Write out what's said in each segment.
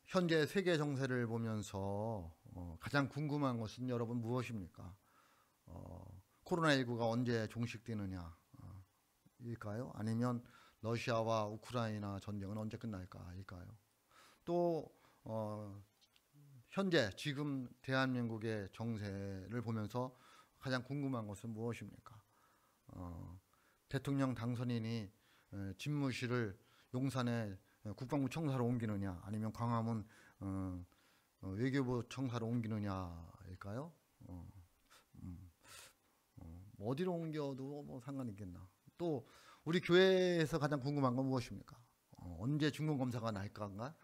현재 세계 정세를 보면서 가장 궁금한 것은 여러분 무엇입니까? 코로나19가 언제 종식되느냐 일까요? 아니면 러시아와 우크라이나 전쟁은 언제 끝날까 일까요? 또 현재 지금 대한민국의 정세를 보면서 가장 궁금한 것은 무엇입니까? 대통령 당선인이 집무실을 용산에 국방부 청사로 옮기느냐 아니면 광화문 외교부 청사로 옮기느냐일까요? 어디로 옮겨도 뭐 상관이 있겠나. 또 우리 교회에서 가장 궁금한 건 무엇입니까? 언제 중간검사가 날 건가?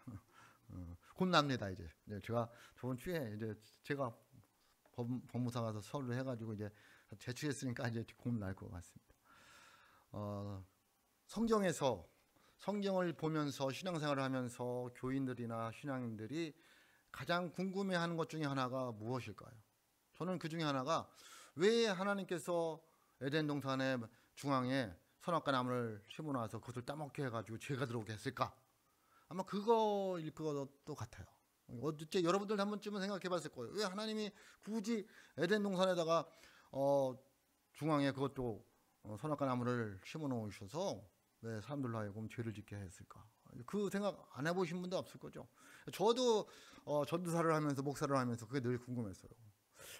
곧 납니다 이제. 제가 저번 주에 이제 제가 법무사 가서 서류를 해가지고 이제 제출했으니까 이제 곧 날 것 같습니다. 성경을 보면서 신앙생활을 하면서 교인들이나 신앙인들이 가장 궁금해하는 것 중에 하나가 무엇일까요? 저는 그 중에 하나가 왜 하나님께서 에덴 동산의 중앙에 선악과 나무를 심어놔서 그것을 따먹게 해가지고 죄가 들어오게 했을까? 아마 그거일 것도 같아요. 어째 여러분들 한 번쯤은 생각해 봤을 거예요. 왜 하나님이 굳이 에덴 동산에다가 중앙에 그것도 선악과 나무를 심어 놓으셔서 왜 사람들로 하여금 죄를 짓게 했을까? 그 생각 안 해보신 분도 없을 거죠. 저도 전도사를 하면서 목사를 하면서 그게 늘 궁금했어요.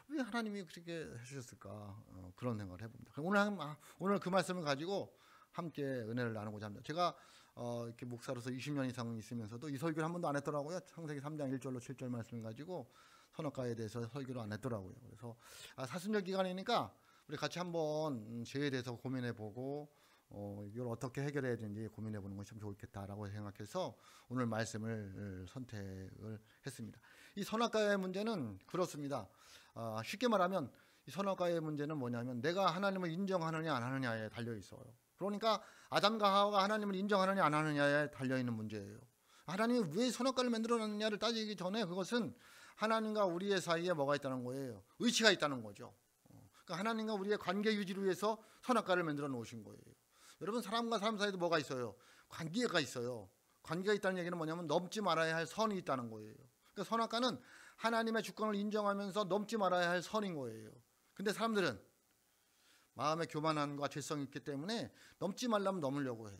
왜 하나님이 그렇게 해주셨을까? 그런 생각을 해봅니다. 오늘 그 말씀을 가지고 함께 은혜를 나누고자 합니다. 제가 이렇게 목사로서 20년 이상 있으면서도 이 설교를 한 번도 안 했더라고요. 창세기 3장 1절로 7절 말씀을 가지고 선악과에 대해서 설교를 안 했더라고요. 그래서 사순절 기간이니까 우리 같이 한번 죄에 대해서 고민해보고 이걸 어떻게 해결해야 되는지 고민해보는 것이 참 좋겠다라고 생각해서 오늘 말씀을 선택을 했습니다. 이 선악과의 문제는 그렇습니다. 쉽게 말하면 이 선악과의 문제는 뭐냐면 내가 하나님을 인정하느냐 안 하느냐에 달려있어요. 그러니까 아담과 하와가 하나님을 인정하느냐 안 하느냐에 달려있는 문제예요. 하나님이 왜 선악과를 만들어놨느냐를 따지기 전에 그것은 하나님과 우리의 사이에 뭐가 있다는 거예요. 의치가 있다는 거죠. 그러니까 하나님과 우리의 관계 유지를 위해서 선악과를 만들어 놓으신 거예요. 여러분 사람과 사람 사이에도 뭐가 있어요? 관계가 있어요. 관계가 있다는 얘기는 뭐냐면 넘지 말아야 할 선이 있다는 거예요. 그러니까 선악과는 하나님의 주권을 인정하면서 넘지 말아야 할 선인 거예요. 근데 사람들은 마음의 교만함과 죄성이 있기 때문에 넘지 말라면 넘으려고 해요.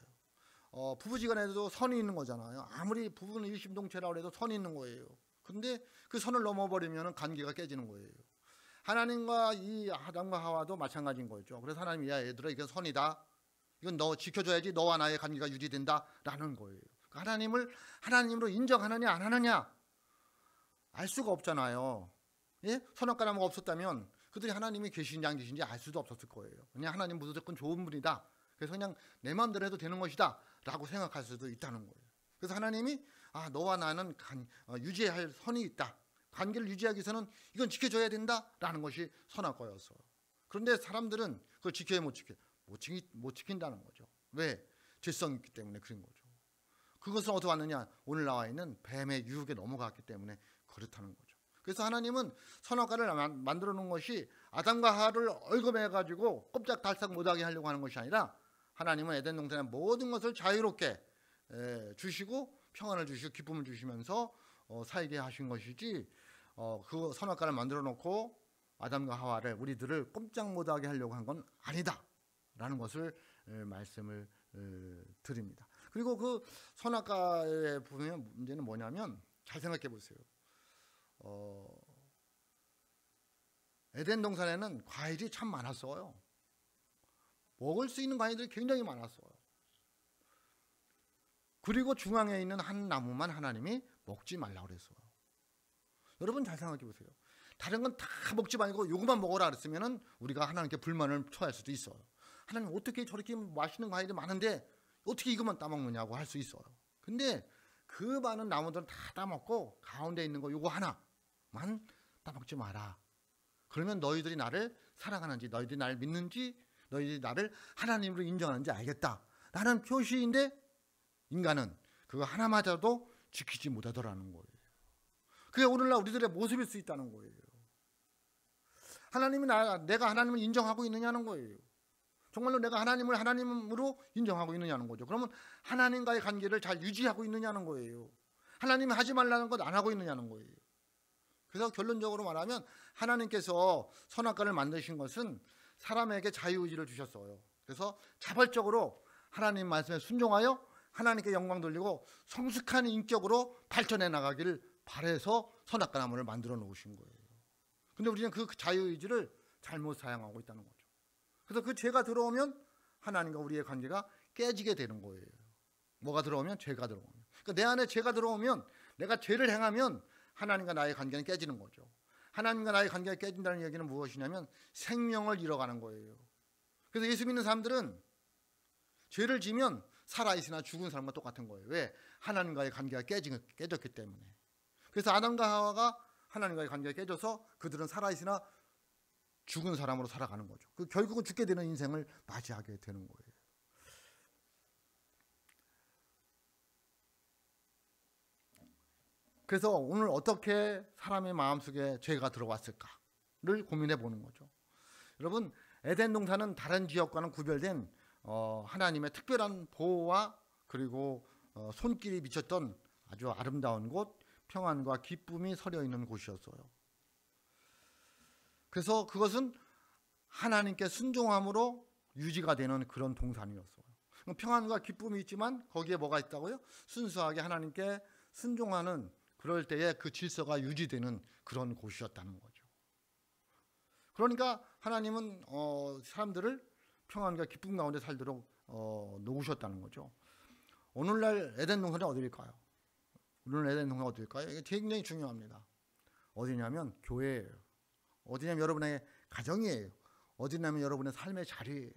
부부지간에도 선이 있는 거잖아요. 아무리 부부는 일심동체라고 해도 선이 있는 거예요. 근데 그 선을 넘어버리면 관계가 깨지는 거예요. 하나님과 이 아담과 하와도 마찬가지인 거죠. 그래서 하나님이 야 얘들아 이건 선이다. 이건 너 지켜줘야지 너와 나의 관계가 유지된다라는 거예요. 하나님을 하나님으로 인정하느냐 안 하느냐 알 수가 없잖아요. 예? 선악과 나무가 없었다면 그들이 하나님이 계신지 안 계신지 알 수도 없었을 거예요. 그냥 하나님 무조건 좋은 분이다. 그래서 그냥 내 마음대로 해도 되는 것이다 라고 생각할 수도 있다는 거예요. 그래서 하나님이 너와 나는 유지해야 할 선이 있다. 관계를 유지하기 위해서는 이건 지켜줘야 된다라는 것이 선악과였어요. 그런데 사람들은 그걸 지켜야 못 지킨다는 거죠. 왜? 죄성이 있기 때문에 그런 거죠. 그것은 어떻게 왔느냐? 오늘 나와 있는 뱀의 유혹에 넘어갔기 때문에 그렇다는 거죠. 그래서 하나님은 선악과를 만들어 놓은 것이 아담과 하와를 얼거매가지고 꼼짝달싹 못하게 하려고 하는 것이 아니라 하나님은 에덴 동산의 모든 것을 자유롭게 주시고 평안을 주시고 기쁨을 주시면서 살게 하신 것이지 그 선악과를 만들어 놓고 아담과 하와를 우리들을 꼼짝 못하게 하려고 한 건 아니다 라는 것을 말씀을 드립니다. 그리고 그 선악과의 문제는 뭐냐면 잘 생각해 보세요. 에덴 동산에는 과일이 참 많았어요. 먹을 수 있는 과일들이 굉장히 많았어요. 그리고 중앙에 있는 한 나무만 하나님이 먹지 말라고 그랬어요. 여러분 잘 생각해 보세요. 다른 건 다 먹지 말고 요것만 먹어라 그랬으면 우리가 하나님께 불만을 토할 수도 있어요. 하나님 어떻게 저렇게 맛있는 과일이 많은데 어떻게 이것만 따먹느냐고 할 수 있어요. 근데 그 많은 나무들은 다 따먹고 가운데 있는 거 요거 하나만 따먹지 마라. 그러면 너희들이 나를 사랑하는지 너희들이 나를 믿는지 너희들이 나를 하나님으로 인정하는지 알겠다 라는 표시인데 인간은 그거 하나마저도 지키지 못하더라는 거예요. 그게 오늘날 우리들의 모습일 수 있다는 거예요. 하나님이 내가 하나님을 인정하고 있느냐는 거예요. 정말로 내가 하나님을 하나님으로 인정하고 있느냐는 거죠. 그러면 하나님과의 관계를 잘 유지하고 있느냐는 거예요. 하나님이 하지 말라는 것 안 하고 있느냐는 거예요. 그래서 결론적으로 말하면 하나님께서 선악과를 만드신 것은 사람에게 자유의지를 주셨어요. 그래서 자발적으로 하나님 말씀에 순종하여 하나님께 영광 돌리고 성숙한 인격으로 발전해 나가기를 바라서 선악과 나무를 만들어 놓으신 거예요. 근데 우리는 그 자유의지를 잘못 사용하고 있다는 거죠. 그래서 그 죄가 들어오면 하나님과 우리의 관계가 깨지게 되는 거예요. 뭐가 들어오면? 죄가 들어오면. 그러니까 내 안에 죄가 들어오면, 내가 죄를 행하면 하나님과 나의 관계는 깨지는 거죠. 하나님과 나의 관계가 깨진다는 얘기는 무엇이냐면 생명을 잃어가는 거예요. 그래서 예수 믿는 사람들은 죄를 지면 살아있으나 죽은 사람과 똑같은 거예요. 왜? 하나님과의 관계가 깨졌기 때문에. 그래서 아담과 하와가 하나님과의 관계가 깨져서 그들은 살아있으나 죽은 사람으로 살아가는 거죠. 결국은 죽게 되는 인생을 맞이하게 되는 거예요. 그래서 오늘 어떻게 사람의 마음속에 죄가 들어왔을까를 고민해 보는 거죠. 여러분, 에덴 동산은 다른 지역과는 구별된 하나님의 특별한 보호와 그리고 손길이 미쳤던 아주 아름다운 곳, 평안과 기쁨이 서려 있는 곳이었어요. 그래서 그것은 하나님께 순종함으로 유지가 되는 그런 동산이었어요. 평안과 기쁨이 있지만 거기에 뭐가 있다고요? 순수하게 하나님께 순종하는, 그럴 때에 그 질서가 유지되는 그런 곳이었다는 거죠. 그러니까 하나님은 사람들을 평안과 기쁨 가운데 살도록 놓으셨다는 거죠. 오늘날 에덴 동산이 어디일까요? 오늘 에덴 동산이 어디일까요? 이게 굉장히 중요합니다. 어디냐면 교회예요. 어디냐면 여러분의 가정이에요. 어디냐면 여러분의 삶의 자리예요.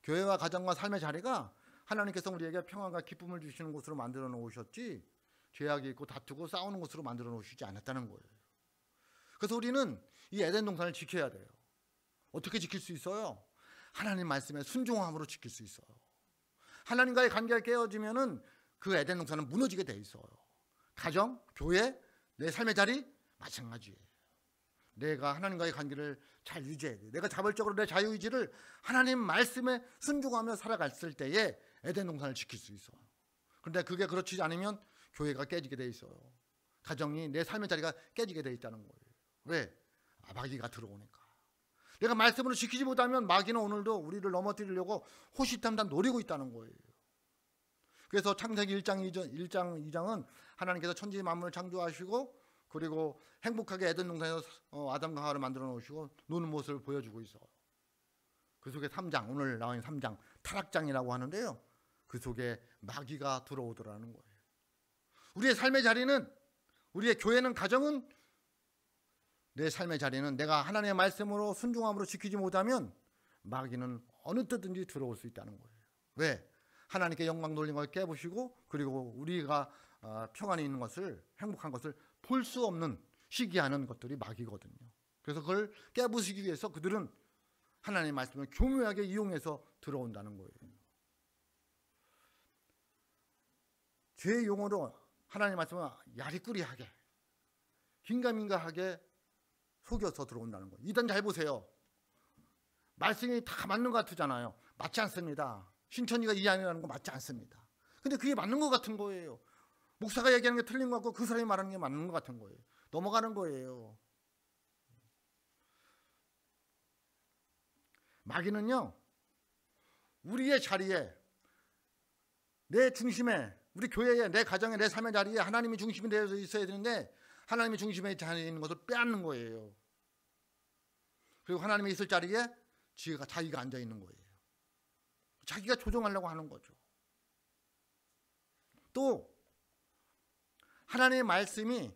교회와 가정과 삶의 자리가 하나님께서 우리에게 평안과 기쁨을 주시는 곳으로 만들어 놓으셨지, 죄악이 있고 다투고 싸우는 곳으로 만들어 놓으시지 않았다는 거예요. 그래서 우리는 이 에덴 동산을 지켜야 돼요. 어떻게 지킬 수 있어요? 하나님 말씀에 순종함으로 지킬 수 있어요. 하나님과의 관계가 깨어지면은 그 에덴 동산은 무너지게 돼 있어요. 가정, 교회, 내 삶의 자리 마찬가지예요. 내가 하나님과의 관계를 잘 유지해야 돼요. 내가 자발적으로 내 자유의지를 하나님 말씀에 순종하며 살아갔을 때에 에덴 동산을 지킬 수 있어요. 그런데 그게 그렇지 않으면 교회가 깨지게 돼 있어요. 가정이, 내 삶의 자리가 깨지게 돼 있다는 거예요. 왜? 마귀가 들어오니까. 내가 말씀으로 지키지 못하면 마귀는 오늘도 우리를 넘어뜨리려고 호시탐탐 노리고 있다는 거예요. 그래서 창세기 1장 2장은 하나님께서 천지 만물을 창조하시고 그리고 행복하게 에덴 동산에서 아담과 하와를 만들어 놓으시고 노는 모습을 보여주고 있어요. 그 속에 3장, 오늘 나와 있는 3장 타락장이라고 하는데요, 그 속에 마귀가 들어오더라는 거예요. 우리의 삶의 자리는, 우리의 교회는, 가정은, 내 삶의 자리는 내가 하나님의 말씀으로 순종함으로 지키지 못하면 마귀는 어느 때든지 들어올 수 있다는 거예요. 왜? 하나님께 영광 돌린 걸 깨부시고 그리고 우리가 평안이 있는 것을, 행복한 것을 볼 수 없는, 시기하는 것들이 마귀거든요. 그래서 그걸 깨부수기 위해서 그들은 하나님의 말씀을 교묘하게 이용해서 들어온다는 거예요. 죄의 용어로 하나님의 말씀을 야리꾸리하게, 긴가민가하게 속여서 들어온다는 거예요. 이단 잘 보세요. 말씀이 다 맞는 것 같잖아요. 맞지 않습니다. 신천지가 이해하는 거 맞지 않습니다. 근데 그게 맞는 것 같은 거예요. 목사가 얘기하는 게 틀린 것 같고 그 사람이 말하는 게 맞는 것 같은 거예요. 넘어가는 거예요. 마귀는요, 우리의 자리에, 내 중심에, 우리 교회에, 내 가정에, 내 삶의 자리에 하나님이 중심이 되어 있어야 되는데 하나님이 중심에 자리에 있는 것을 빼앗는 거예요. 그리고 하나님이 있을 자리에 자기가 앉아 있는 거예요. 자기가 조종하려고 하는 거죠. 또 하나님의 말씀이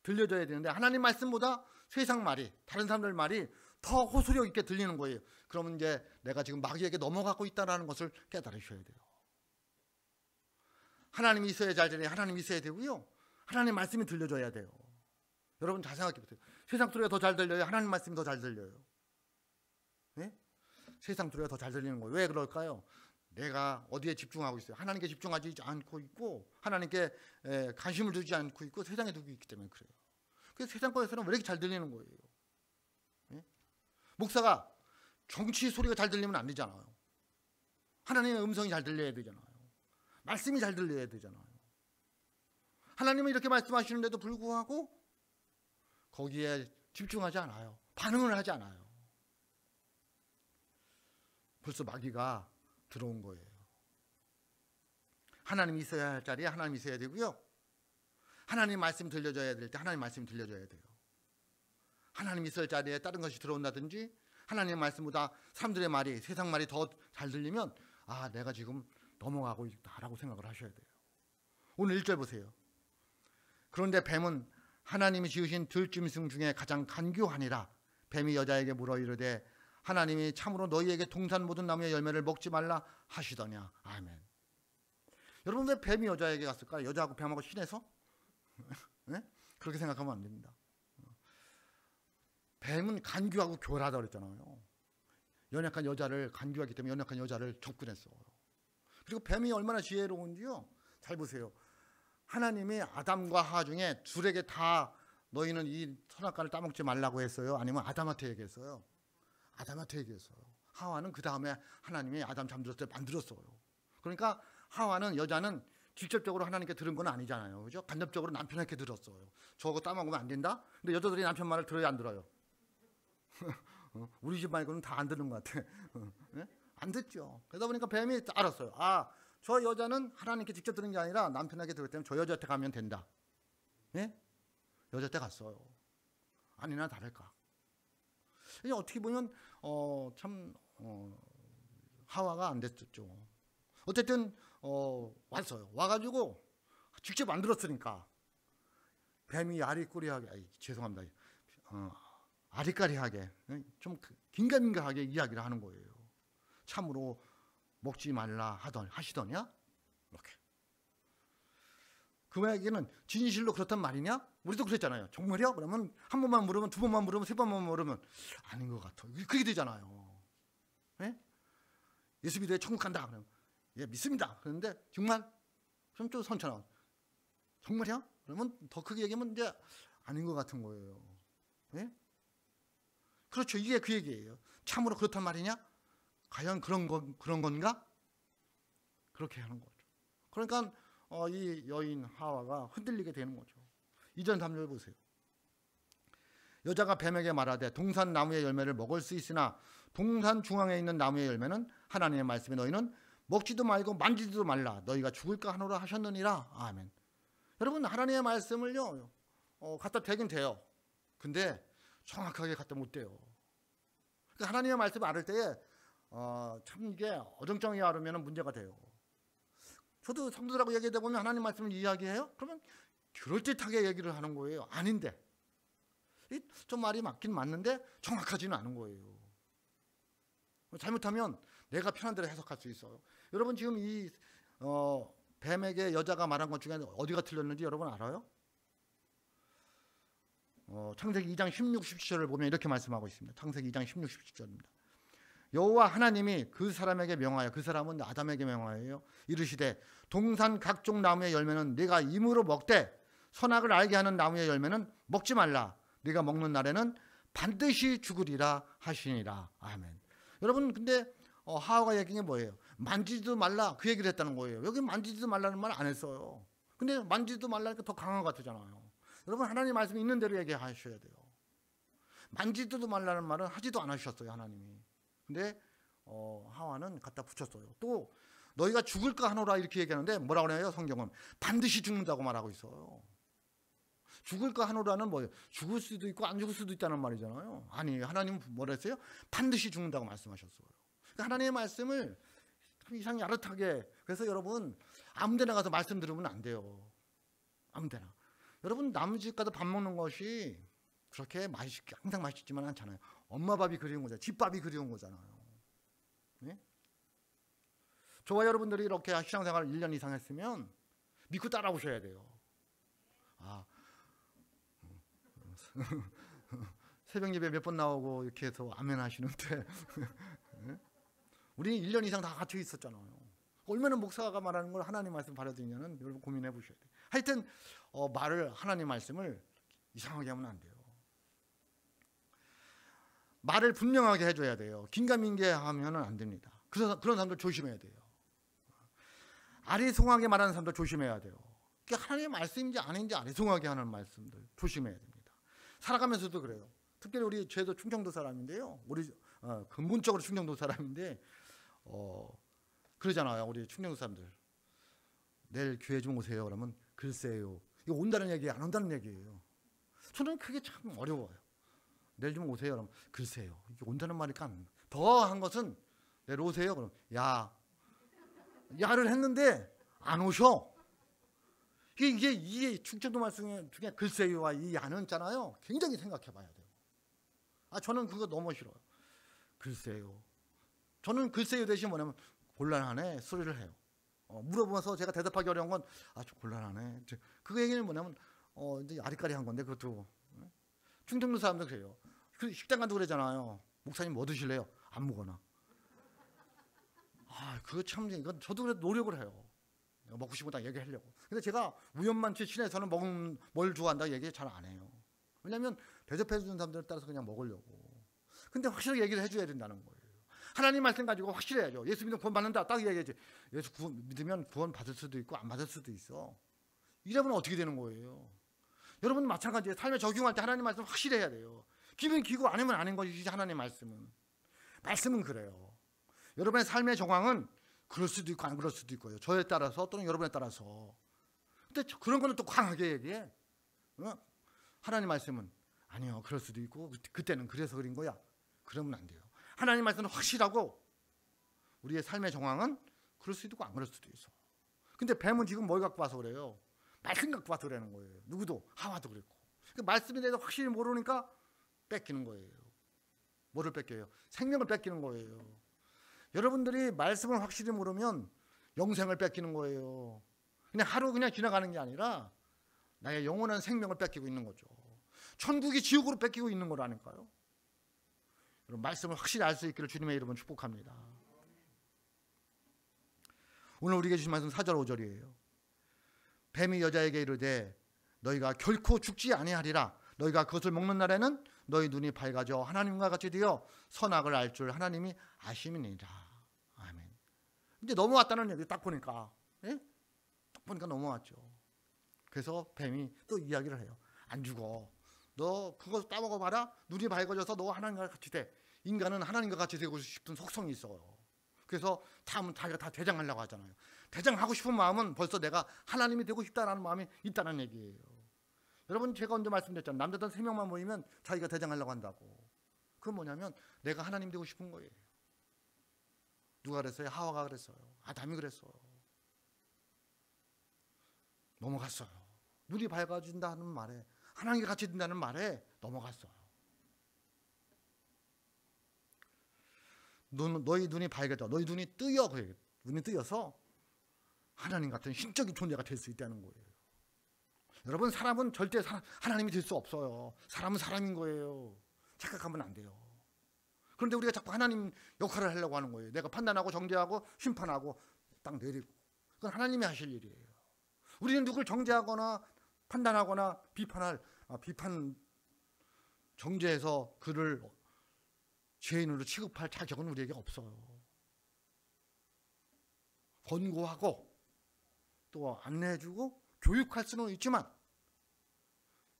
들려져야 되는데 하나님 말씀보다 세상 말이, 다른 사람들 말이 더 호소력 있게 들리는 거예요. 그러면 이제 내가 지금 마귀에게 넘어가고 있다는 것을 깨달으셔야 돼요. 하나님이 있어야 자리에 하나님이 있어야 되고요, 하나님 말씀이 들려줘야 돼요. 여러분 잘 생각해 보세요. 세상 소리가 더 잘 들려요? 하나님 말씀이 더 잘 들려요? 네? 세상 소리가 더 잘 들리는 거예요. 왜 그럴까요? 내가 어디에 집중하고 있어요? 하나님께 집중하지 않고 있고 하나님께 관심을 두지 않고 있고 세상에 두고 있기 때문에 그래요. 그래서 세상 거에서는 왜 이렇게 잘 들리는 거예요? 네? 목사가 정치 소리가 잘 들리면 안 되잖아요. 하나님의 음성이 잘 들려야 되잖아요. 말씀이 잘 들려야 되잖아요. 하나님은 이렇게 말씀하시는데도 불구하고 거기에 집중하지 않아요. 반응을 하지 않아요. 벌써 마귀가 들어온 거예요. 하나님이 있어야 할 자리에 하나님이 있어야 되고요. 하나님 말씀 들려줘야 될 때 하나님 말씀 들려줘야 돼요. 하나님 있을 자리에 다른 것이 들어온다든지 하나님 말씀보다 사람들의 말이, 세상 말이 더 잘 들리면 아, 내가 지금 넘어가고 있다라고 생각을 하셔야 돼요. 오늘 1절 보세요. 그런데 뱀은 하나님이 지으신 들짐승 중에 가장 간교하니라. 뱀이 여자에게 물어 이르되 하나님이 참으로 너희에게 동산 모든 나무의 열매를 먹지 말라 하시더냐. 아멘. 여러분, 왜 뱀이 여자에게 갔을까요? 여자하고 뱀하고 친해서? 네? 그렇게 생각하면 안 됩니다. 뱀은 간교하고 교활하다고 그랬잖아요. 연약한 여자를, 간교하기 때문에 연약한 여자를 접근했어요. 그리고 뱀이 얼마나 지혜로운지요. 잘 보세요. 하나님이 아담과 하와 중에 둘에게 다 너희는 이 선악과를 따먹지 말라고 했어요? 아니면 아담한테 얘기했어요? 아담한테 얘기했어요. 하와는 그 다음에 하나님이 아담 잠들었을 때 만들었어요. 그러니까 하와는, 여자는 직접적으로 하나님께 들은 건 아니잖아요. 그죠? 간접적으로 남편에게 들었어요. 저거 따먹으면 안 된다? 근데 여자들이 남편 말을 들어야 안 들어요? 우리 집 말고는 다 안 듣는 것 같아. 네? 안 듣죠. 그러다 보니까 뱀이 알았어요. 아, 저 여자는 하나님께 직접 들은 게 아니라 남편에게 들었기 때문에 저 여자한테 가면 된다. 예? 여자한테 갔어요. 아니나 다를까. 어떻게 보면 하와가 안 됐죠. 어쨌든 왔어요. 와가지고 직접 만들었으니까 뱀이 아리꾸리하게, 죄송합니다. 아리까리하게, 좀 긴가민가하게 이야기를 하는 거예요. 참으로 먹지 말라 하시더냐? 이렇게. 그 이야기는 진실로 그렇단 말이냐? 우리도 그랬잖아요. 정말이야? 그러면 한 번만 물으면, 두 번만 물으면, 세 번만 물으면 아닌 것 같아. 그렇게 되잖아요. 예? 예수 믿어야 천국 간다. 그러면 예, 믿습니다. 그런데 정말 좀 선처럼 정말이야? 그러면 더 크게 얘기하면 이제 아닌 것 같은 거예요. 예? 그렇죠. 이게 그 얘기예요. 참으로 그렇단 말이냐? 과연 그런 건가? 그렇게 하는 거죠. 그러니까 이 여인 하와가 흔들리게 되는 거죠. 2절 3절 보세요. 여자가 뱀에게 말하되 동산 나무의 열매를 먹을 수 있으나 동산 중앙에 있는 나무의 열매는 하나님의 말씀에 너희는 먹지도 말고 만지지도 말라. 너희가 죽을까 하노라 하셨느니라. 아멘. 여러분, 하나님의 말씀을요, 갖다 대긴 돼요. 근데 정확하게 갖다 못 대요. 그러니까 하나님의 말씀을 알을 때에 참 이게 어정쩡히 알으면 문제가 돼요. 저도 성도들하고 얘기하다 보면 하나님 말씀을 이야기해요? 그러면 그럴듯하게 얘기를 하는 거예요. 아닌데. 좀 말이 맞긴 맞는데 정확하지는 않은 거예요. 잘못하면 내가 편한 대로 해석할 수 있어요. 여러분, 지금 이 뱀에게 여자가 말한 것 중에 어디가 틀렸는지 여러분 알아요? 창세기 2장 16, 17절을 보면 이렇게 말씀하고 있습니다. 창세기 2장 16, 17절입니다. 여호와 하나님이 그 사람에게 명하여, 그 사람은 아담에게 명하여요, 이르시되 동산 각종 나무의 열매는 네가 임으로 먹되 선악을 알게 하는 나무의 열매는 먹지 말라. 네가 먹는 날에는 반드시 죽으리라 하시니라. 아멘. 여러분, 근데 하와가 얘기한 게 뭐예요? 만지지도 말라, 그 얘기를 했다는 거예요. 여기 만지지도 말라는 말 안 했어요. 근데 만지지도 말라니까 더 강한 것 같잖아요. 여러분, 하나님 말씀이 있는 대로 얘기하셔야 돼요. 만지지도 말라는 말은 하지도 않으셨어요, 하나님이. 근데 하와는 갖다 붙였어요. 또 너희가 죽을까 하노라 이렇게 얘기하는데 뭐라고 그래요? 성경은 반드시 죽는다고 말하고 있어요. 죽을까 하노라는 뭐예요? 죽을 수도 있고 안 죽을 수도 있다는 말이잖아요. 아니, 하나님은 뭐라 했어요? 반드시 죽는다고 말씀하셨어요. 그러니까 하나님의 말씀을 이상 야릇하게, 그래서 여러분 아무 데나 가서 말씀 들으면 안 돼요. 아무 데나. 여러분, 남 집 가서 밥 먹는 것이 그렇게 항상 맛있지만 않잖아요. 엄마 밥이 그리운 거잖아요. 집 밥이 그리운 거잖아요. 네? 저와 여러분들이 이렇게 신앙생활을 1년 이상 했으면 믿고 따라오셔야 돼요. 새벽 예배 몇 번 나오고 이렇게 해서 아멘 하시는데 네? 우리 1년 이상 다 같이 있었잖아요. 얼마나 목사가 말하는 걸 하나님 말씀 받아들이냐는 여러분 고민해 보셔야 돼요. 하여튼 말을, 하나님 말씀을 이상하게 하면 안 돼요. 말을 분명하게 해줘야 돼요. 긴가민가 하면 안 됩니다. 그런 사람들 조심해야 돼요. 아리송하게 말하는 사람들 조심해야 돼요. 그게 하나님의 말씀인지 아닌지 아리송하게 하는 말씀들 조심해야 됩니다. 살아가면서도 그래요. 특별히 우리 저도 충청도 사람인데요. 우리 근본적으로 충청도 사람인데 그러잖아요. 우리 충청도 사람들 내일 교회 좀 오세요. 그러면 글쎄요. 이거 온다는 얘기 안 온다는 얘기예요. 저는 그게 참 어려워요. 내일 좀 오세요. 그러면 글쎄요. 이게 온다는 말이니까 더 한 것은 내일 오세요. 그럼 야를 했는데 안 오셔. 이게 충청도 말씀 중에 글쎄요와 이 야는 있잖아요. 굉장히 생각해 봐야 돼요. 저는 그거 너무 싫어요. 글쎄요. 저는 글쎄요 대신 뭐냐면 곤란하네 소리를 해요. 물어보면서 제가 대답하기 어려운 건 좀 곤란하네. 그 얘기는 뭐냐면 이제 아리까리한 건데 그것도 충청도 사람들 그래요. 그 식당 가도 그러잖아요. 목사님 뭐 드실래요? 아무거나. 그거 참 이건 저도 그래도 노력을 해요. 먹고 싶은 거 다 얘기하려고. 근데 제가 우연만치 친해서는 먹는 뭘 좋아한다 얘기 잘 안 해요. 왜냐하면 대접해 주는 사람들에 따라서 그냥 먹으려고. 근데 확실하게 얘기를 해줘야 된다는 거예요. 하나님 말씀 가지고 확실해야죠. 예수 믿으면 구원 받는다 딱 얘기하지. 예수 믿으면 구원 받을 수도 있고 안 받을 수도 있어. 이러면 어떻게 되는 거예요? 여러분 마찬가지예요. 삶에 적용할 때 하나님 말씀 확실해야 돼요. 기면 기고 아니면 아닌 것이지. 하나님 말씀은 그래요. 여러분의 삶의 정황은 그럴 수도 있고 안 그럴 수도 있고요. 저에 따라서 또는 여러분에 따라서. 근데 그런 거는 또 강하게 얘기해. 하나님 말씀은 아니요 그럴 수도 있고 그때는 그래서 그린 거야. 그러면 안 돼요. 하나님 말씀은 확실하고 우리의 삶의 정황은 그럴 수도 있고 안 그럴 수도 있어. 근데 뱀은 지금 뭘 갖고 와서 그래요? 말씀 갖고 와서 그러는 거예요. 누구도 하와도 그랬고. 그 말씀에 대해서 확실히 모르니까 뺏기는 거예요. 뭐를 뺏겨요? 생명을 뺏기는 거예요. 여러분들이 말씀을 확실히 모르면 영생을 뺏기는 거예요. 그냥 하루 그냥 지나가는 게 아니라 나의 영원한 생명을 뺏기고 있는 거죠. 천국이 지옥으로 뺏기고 있는 거라니까요. 여러분 말씀을 확실히 알 수 있기를 주님의 이름으로 축복합니다. 오늘 우리에게 주신 말씀 4절 5절이에요. 뱀이 여자에게 이르되 너희가 결코 죽지 아니하리라. 너희가 그것을 먹는 날에는 너희 눈이 밝아져 하나님과 같이 되어 선악을 알 줄 하나님이 아심이니라. 아멘. 이제 넘어왔다는 얘기 딱 보니까 딱 보니까 넘어왔죠. 그래서 뱀이 또 이야기를 해요. 안 죽어. 너 그거 따먹어봐라. 눈이 밝아져서 너 하나님과 같이 돼. 인간은 하나님과 같이 되고 싶은 속성이 있어요. 그래서 자기가 다 대장하려고 하잖아요. 대장하고 싶은 마음은 벌써 내가 하나님이 되고 싶다라는 마음이 있다는 얘기예요. 여러분 제가 언제 말씀드렸잖아요. 남자들 3명만 모이면 자기가 대장하려고 한다고. 그건 뭐냐면 내가 하나님 되고 싶은 거예요. 누가 그랬어요? 하와가 그랬어요. 아담이 그랬어요. 넘어갔어요. 눈이 밝아진다는 말에 하나님과 같이 된다는 말에 넘어갔어요. 너희 눈이 밝아져. 너희 눈이 뜨여. 눈이 뜨여서 하나님 같은 신적인 존재가 될 수 있다는 거예요. 여러분 사람은 절대 하나님이 될 수 없어요. 사람은 사람인 거예요. 착각하면 안 돼요. 그런데 우리가 자꾸 하나님 역할을 하려고 하는 거예요. 내가 판단하고 정죄하고 심판하고 딱 내리고. 그건 하나님이 하실 일이에요. 우리는 누굴 정죄하거나 판단하거나 비판 정죄해서 그를 죄인으로 취급할 자격은 우리에게 없어요. 권고하고 또 안내해주고 교육할 수는 있지만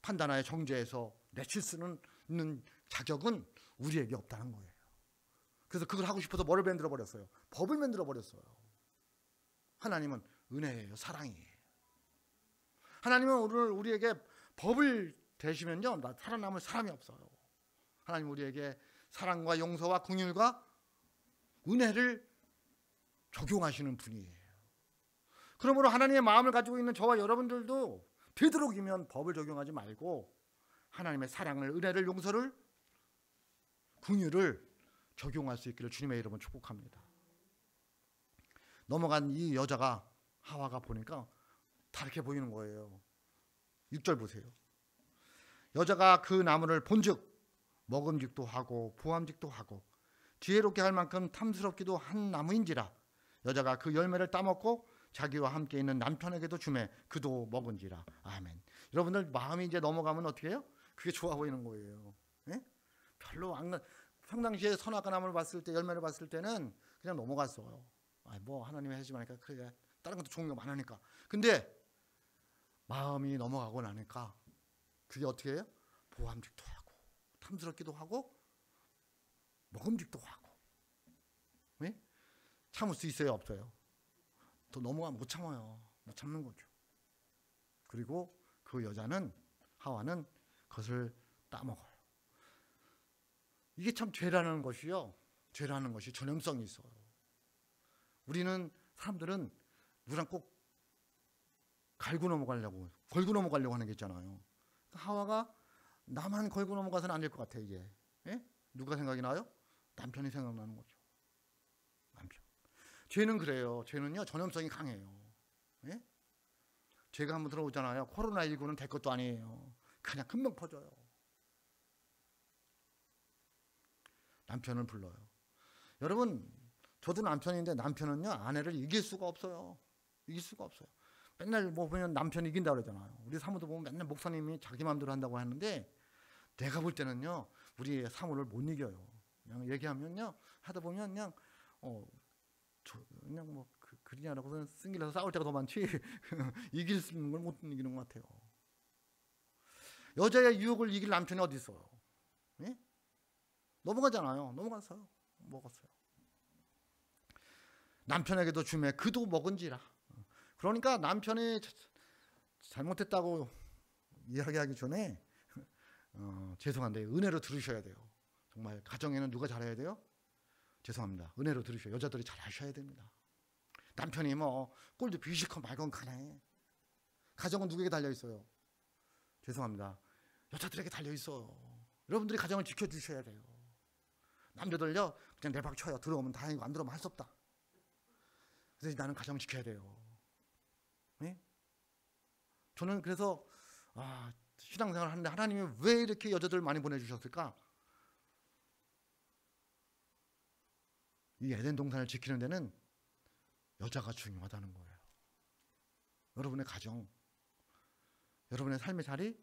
판단하여 정죄해서 내칠 수는 있는 자격은 우리에게 없다는 거예요. 그래서 그걸 하고 싶어서 뭐를 만들어 버렸어요? 법을 만들어 버렸어요. 하나님은 은혜예요. 사랑이에요. 하나님은 오늘 우리에게 법을 대시면요 살아남을 사람이 없어요. 하나님 우리에게 사랑과 용서와 긍휼과 은혜를 적용하시는 분이에요. 그러므로 하나님의 마음을 가지고 있는 저와 여러분들도 되도록이면 법을 적용하지 말고 하나님의 사랑을, 은혜를, 용서를, 긍휼을 적용할 수 있기를 주님의 이름으로 축복합니다. 넘어간 이 여자가 하와가 보니까 다르게 보이는 거예요. 6절 보세요. 여자가 그 나무를 본즉 먹음직도 하고 부함직도 하고 지혜롭게 할 만큼 탐스럽기도 한 나무인지라. 여자가 그 열매를 따먹고 자기와 함께 있는 남편에게도 주매 그도 먹은지라. 아멘. 여러분들 마음이 이제 넘어가면 어떻게 해요? 그게 좋아 보이는 거예요. 별로 평상시에 선악과 나무를 봤을 때 열매를 봤을 때는 그냥 넘어갔어요. 뭐 하나님이 해주지 말니까 그래 다른 것도 좋은 거 많으니까. 근데 마음이 넘어가고 나니까 그게 어떻게 해요? 보암직도 하고 탐스럽기도 하고 먹음직도 하고. 네? 참을 수 있어요, 없어요? 또 넘어가면 못 참아요. 못 참는 거죠. 그리고 그 여자는, 하와는 그것을 따먹어요. 이게 참 죄라는 것이요, 죄라는 것이 전염성이 있어요. 우리는, 사람들은 누구랑 꼭 갈고 넘어가려고, 걸고 넘어가려고 하는 게 있잖아요. 하와가 나만 걸고 넘어가서는 안 될 것 같아, 이게. 예? 누가 생각이 나요? 남편이 생각나는 거죠. 남편. 죄는 그래요. 죄는요, 전염성이 강해요. 예? 죄가 한번 들어오잖아요. 코로나19는 될 것도 아니에요. 그냥 금방 퍼져요. 남편을 불러요. 여러분, 저도 남편인데 남편은요, 아내를 이길 수가 없어요. 이길 수가 없어요. 맨날 뭐 보면 남편이 이긴다 그러잖아요. 우리 사무도 보면 맨날 목사님이 자기 마음대로 한다고 하는데, 내가 볼 때는요, 우리 사무를 못 이겨요. 그냥 얘기하면요, 하다 보면 그냥 그냥 뭐 그러냐라고 승질내서 싸울 때가 더 많지 이길 수 있는 걸 못 이기는 것 같아요. 여자의 유혹을 이길 남편이 어디 있어요? 예? 넘어가잖아요. 넘어갔어요. 먹었어요. 남편에게도 주매 그도 먹은지라. 그러니까 남편이 잘못했다고 이야기하기 전에 죄송한데 은혜로 들으셔야 돼요. 정말 가정에는 누가 잘해야 돼요? 죄송합니다. 은혜로 들으셔요. 여자들이 잘하셔야 됩니다. 남편이 뭐 꼴도 비실컷 말건 가네. 가정은 누구에게 달려있어요? 죄송합니다. 여자들에게 달려있어요. 여러분들이 가정을 지켜주셔야 돼요. 남자들요 그냥 내박 쳐요. 들어오면 다행이고 안 들어오면 할 수 없다. 그래서 나는 가정 지켜야 돼요. 네? 저는 그래서 신앙생활을 하는데 하나님이 왜 이렇게 여자들을 많이 보내주셨을까? 이 에덴 동산을 지키는 데는 여자가 중요하다는 거예요. 여러분의 가정, 여러분의 삶의 자리,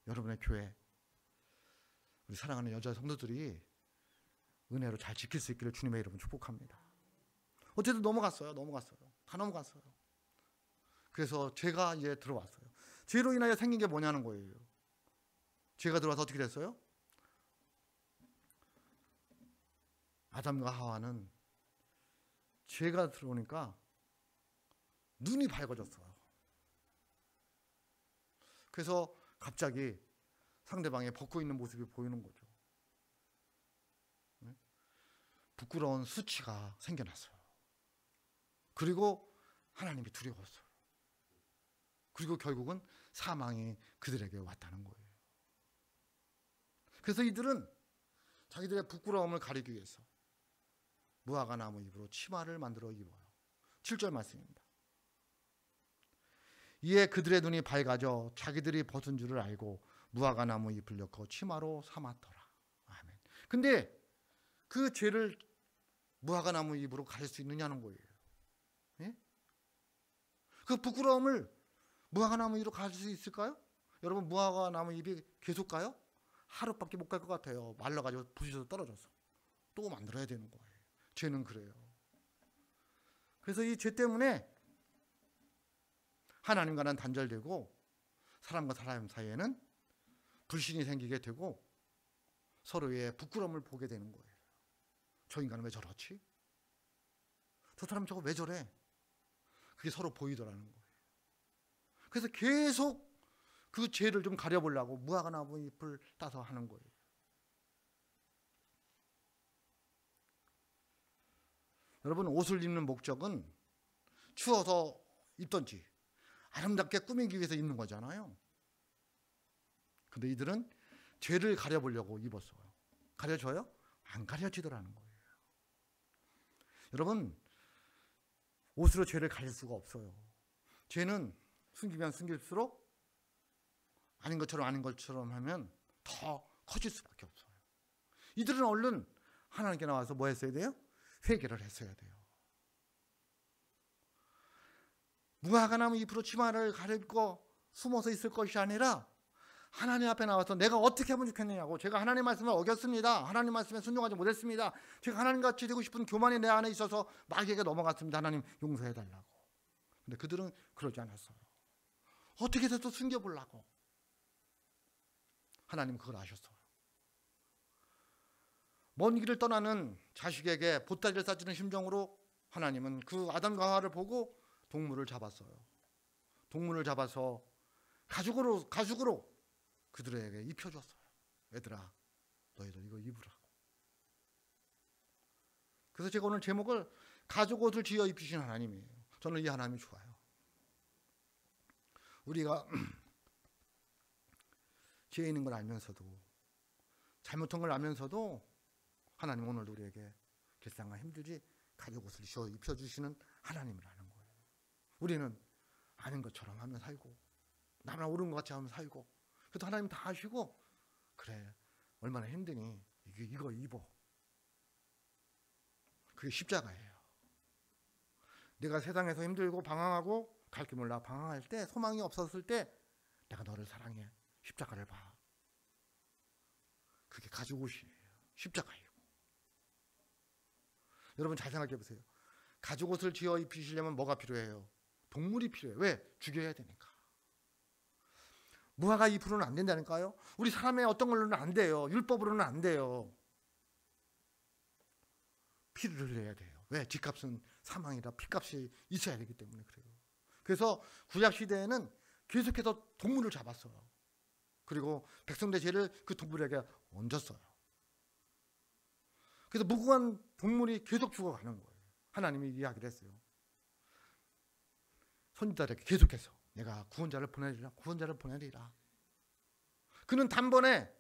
여러분의 교회, 우리 사랑하는 여자 성도들이 은혜로 잘 지킬 수 있기를 주님의 이름으로 축복합니다. 어쨌든 넘어갔어요. 다 넘어갔어요. 그래서 죄가 이제 들어왔어요. 죄로 인하여 생긴 게 뭐냐는 거예요. 죄가 들어와서 어떻게 됐어요? 아담과 하와는 죄가 들어오니까 눈이 밝아졌어요. 그래서 갑자기 상대방의 벗고 있는 모습이 보이는 거죠. 부끄러운 수치가 생겨났어요. 그리고 하나님이 두려웠어요. 그리고 결국은 사망이 그들에게 왔다는 거예요. 그래서 이들은 자기들의 부끄러움을 가리기 위해서 무화과 나무 잎으로 치마를 만들어 입어요. 7절 말씀입니다. 이에 그들의 눈이 밝아져 자기들이 벗은 줄을 알고 무화과 나무 잎을 엮어 치마로 삼았더라. 아멘. 근데 그 죄를 무화과 나무 잎으로 가릴 수 있느냐는 거예요. 예? 그 부끄러움을 무화과 나무 잎으로 가릴 수 있을까요? 여러분, 무화과 나무 잎이 계속 가요? 하루밖에 못 갈 것 같아요. 말라가지고 부딪혀서 떨어져서 또 만들어야 되는 거예요. 죄는 그래요. 그래서 이 죄 때문에 하나님과는 단절되고 사람과 사람 사이에는 불신이 생기게 되고 서로의 부끄러움을 보게 되는 거예요. 저 인간은 왜 저렇지? 저 사람 저거 왜 저래? 그게 서로 보이더라는 거예요. 그래서 계속 그 죄를 좀 가려보려고 무화과 나무 잎을 따서 하는 거예요. 여러분, 옷을 입는 목적은 추워서 입던지 아름답게 꾸미기 위해서 입는 거잖아요. 근데 이들은 죄를 가려보려고 입었어요. 가려져요? 안 가려지더라는 거예요. 여러분, 옷으로 죄를 가릴 수가 없어요. 죄는 숨기면 숨길수록 아닌 것처럼 하면 더 커질 수밖에 없어요. 이들은 얼른 하나님께 나와서 뭐 했어야 돼요? 회개를 했어야 돼요. 무화과 나무 잎으로 치마를 가리고 숨어서 있을 것이 아니라 하나님 앞에 나와서 내가 어떻게 하면 좋겠느냐고. 제가 하나님 말씀을 어겼습니다. 하나님 말씀에 순종하지 못했습니다. 제가 하나님같이 되고 싶은 교만이 내 안에 있어서 마귀에게 넘어갔습니다. 하나님 용서해달라고. 근데 그들은 그러지 않았어요. 어떻게 해서 숨겨보려고. 하나님은 그걸 아셨어요. 먼 길을 떠나는 자식에게 보따리를 싸주는 심정으로 하나님은 그 아담과 하와를 보고 동물을 잡았어요. 동물을 잡아서 가죽으로 그들에게 입혀줬어요. 얘들아, 너희들 이거 입으라고. 그래서 제가 오늘 제목을 가죽 옷을 지어 입히신 하나님이에요. 저는 이 하나님이 좋아요. 우리가 죄 있는 걸 알면서도, 잘못한 걸 알면서도 하나님 오늘도 우리에게 길상과 힘들지 가죽 옷을 지어 입혀주시는 하나님이라는 거예요. 우리는 아는 것처럼 하면 살고, 나만 옳은 것 같이 하면 살고, 그래도 하나님 다 아시고, 그래 얼마나 힘드니 이거 입어. 그게 십자가예요. 내가 세상에서 힘들고 방황하고 갈 길 몰라 방황할 때, 소망이 없었을 때 내가 너를 사랑해. 십자가를 봐. 그게 가죽 옷이에요. 십자가예요. 여러분 잘 생각해 보세요. 가죽 옷을 지어 입히시려면 뭐가 필요해요? 동물이 필요해요. 왜? 죽여야 되니까. 무화과 잎으로는 안 된다니까요. 우리 사람의 어떤 걸로는 안 돼요. 율법으로는 안 돼요. 피를 흘려야 돼요. 왜? 뒷값은 사망이라 피값이 있어야 되기 때문에 그래요. 그래서 구약 시대에는 계속해서 동물을 잡았어요. 그리고 백성들의 죄를 그 동물에게 얹었어요. 그래서 무고한 동물이 계속 죽어가는 거예요. 하나님이 이야기를 했어요. 선지자들에게 계속해서 내가 구원자를 보내리라. 그는 단번에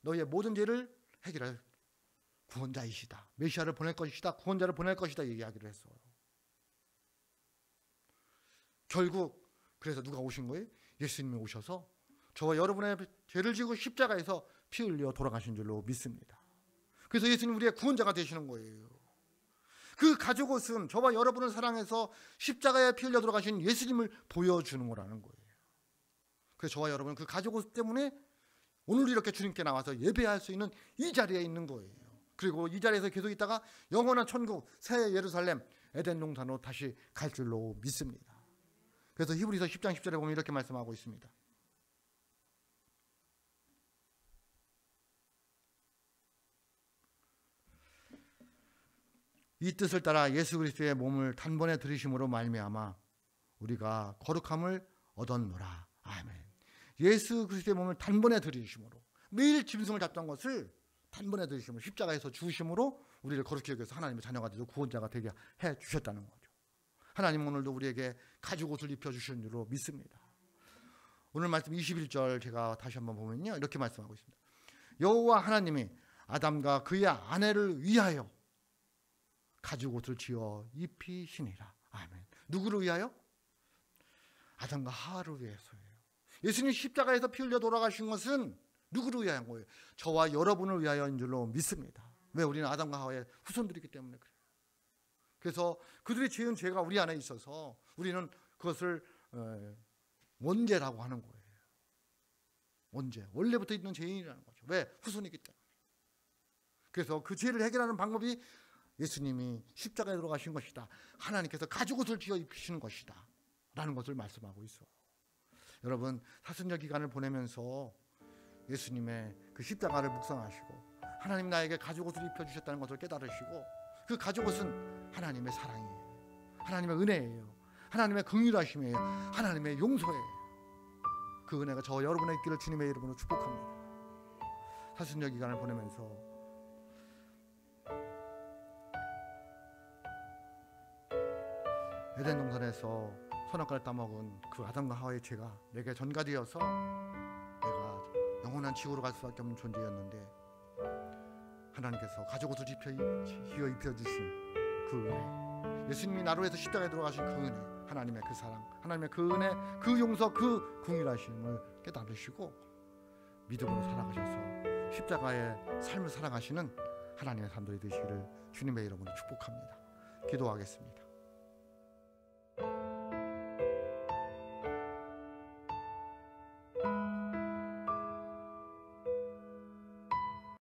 너희의 모든 죄를 해결할 구원자이시다. 메시아를 보낼 것이다. 구원자를 보낼 것이다. 이야기를 했어요. 결국 그래서 누가 오신 거예요? 예수님이 오셔서 저와 여러분의 죄를 지고 십자가에서 피 흘려 돌아가신 줄로 믿습니다. 그래서 예수님 우리의 구원자가 되시는 거예요. 그 가죽 옷은 저와 여러분을 사랑해서 십자가에 피 흘려 돌아가신 예수님을 보여주는 거라는 거예요. 그래서 저와 여러분은 그 가죽 옷 때문에 오늘 이렇게 주님께 나와서 예배할 수 있는 이 자리에 있는 거예요. 그리고 이 자리에서 계속 있다가 영원한 천국, 새 예루살렘, 에덴 동산으로 다시 갈 줄로 믿습니다. 그래서 히브리서 10장 10절에 보면 이렇게 말씀하고 있습니다. 이 뜻을 따라 예수 그리스도의 몸을 단번에 들이심으로 말미암아 우리가 거룩함을 얻었노라. 아멘. 예수 그리스도의 몸을 단번에 들이심으로, 매일 짐승을 잡던 것을 단번에 들이심으로, 십자가에서 죽으심으로 우리를 거룩히 여겨서 하나님의 자녀가 되고 구원자가 되게 해 주셨다는 거죠. 하나님은 오늘도 우리에게 가죽 옷을 입혀주시는 줄로 믿습니다. 오늘 말씀 21절 제가 다시 한번 보면요, 이렇게 말씀하고 있습니다. 여호와 하나님이 아담과 그의 아내를 위하여 가죽 옷을 지어 입히시니라. 아멘. 누구를 위하여? 아담과 하와를 위해서예요. 예수님 십자가에서 피 흘려 돌아가신 것은 누구를 위한 거예요? 저와 여러분을 위하여인 줄로 믿습니다. 왜? 우리는 아담과 하와의 후손들이기 때문에 그래요. 그래서 그들이 지은 죄가 우리 안에 있어서 우리는 그것을 원죄라고 하는 거예요. 원죄. 원래부터 있는 죄인이라는 거죠. 왜? 후손이기 때문에. 그래서 그 죄를 해결하는 방법이 예수님이 십자가에 들어가신 것이다. 하나님께서 가죽 옷을 지어 입히시는 것이다. 라는 것을 말씀하고 있어요. 여러분, 사순절 기간을 보내면서 예수님의 그 십자가를 묵상하시고 하나님 나에게 가죽 옷을 입혀주셨다는 것을 깨달으시고, 그 가죽 옷은 하나님의 사랑이에요. 하나님의 은혜예요. 하나님의 긍휼하심이에요. 하나님의 용서예요. 그 은혜가 저와 여러분의 있기를 주님의 이름으로 축복합니다. 사순절 기간을 보내면서 에덴 동산에서 선악과를 따먹은 그 아담과 하와의 죄가 내게 전가되어서 내가 영원한 지옥으로 갈 수밖에 없는 존재였는데, 하나님께서 가죽 옷을 지어 입혀주신 그 은혜, 예수님이 나로 해서 십자가에 들어가신 그 은혜, 하나님의 그 사랑, 하나님의 그 은혜, 그 용서, 그 긍휼하심을 깨달으시고 믿음으로 살아가셔서 십자가의 삶을 살아가시는 하나님의 사람들이 되시기를 주님의 이름으로 축복합니다. 기도하겠습니다.